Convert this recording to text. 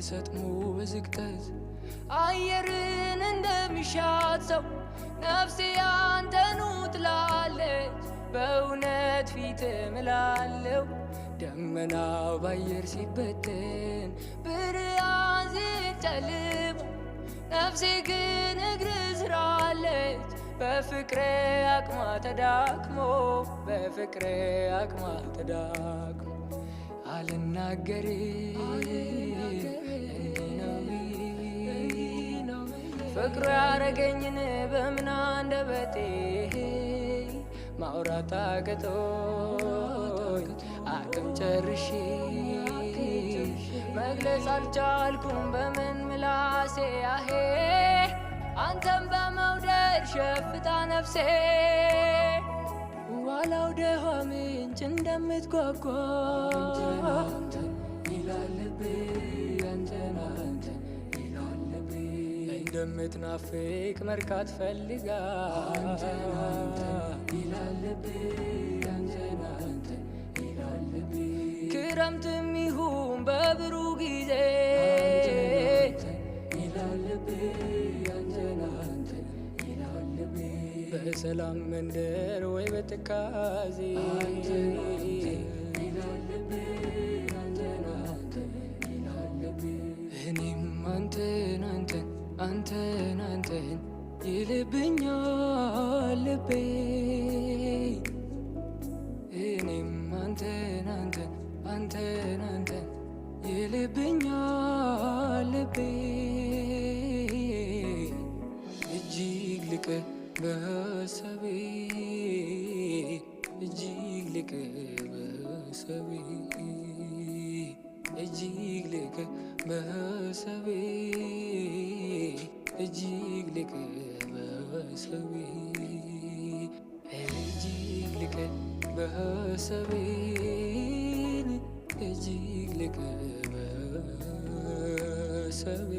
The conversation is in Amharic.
ሰጥሞ በዝግተት አየርን እንደሚሻት ሰው ነፍሴ አንተኑ ትላለች በእውነት ፊት እምላለው ደመናው ባየር ሲበተን ብርሃን ሲጨልም ነፍሴ ግን እግር ስር አለች በፍቅሬ አቅሟ ተዳክሞ በፍቅሬ አቅሟ ተዳክሞ አልናገርም ፍቅሩ ያረገኝን በምን አንደበቴ ማውራት አቅቶኝ አቅም ጨርሼ መግለጽ አልቻልኩም በምን ምላሴ አሄ አንተም በመውደድ ሸፍታ ነፍሴ ዋላው ደሃ ምንጭ እንደምትጓጓ ይላል ልቤ አንተን አንተን ይላል ልቤ እንደምትናፍቅ መርካት ፈልጋ አንተን አንተን ይላል ልቤ አንተን አንተን ይላል ልቤ ክረምትም ይሁን በብሩህ ጊዜ ይላል ልቤ አንተን አንተን ይላል ልቤ በሰላም መንደር ወይ በትካዜ አንተን አንተን ይላል ልቤ አንተን አንተን ይላል ልቤ እኔም አንተን አንተን አንተን አንተን ይልብኛል ልቤ እኔም አንተን አንተን አንተን አንተን ይልብኛል ልቤ እጅግ ልቅህ በሀሳቤ እጅግ ልቅህ በሀሳቤ እጅግ ልቅህ በሀሳቤ እጅግ ልቅህ በሀሳቤ እጅግ ልቅህ በሀሳቤ እጅግ ልቅህ በሀሳቤ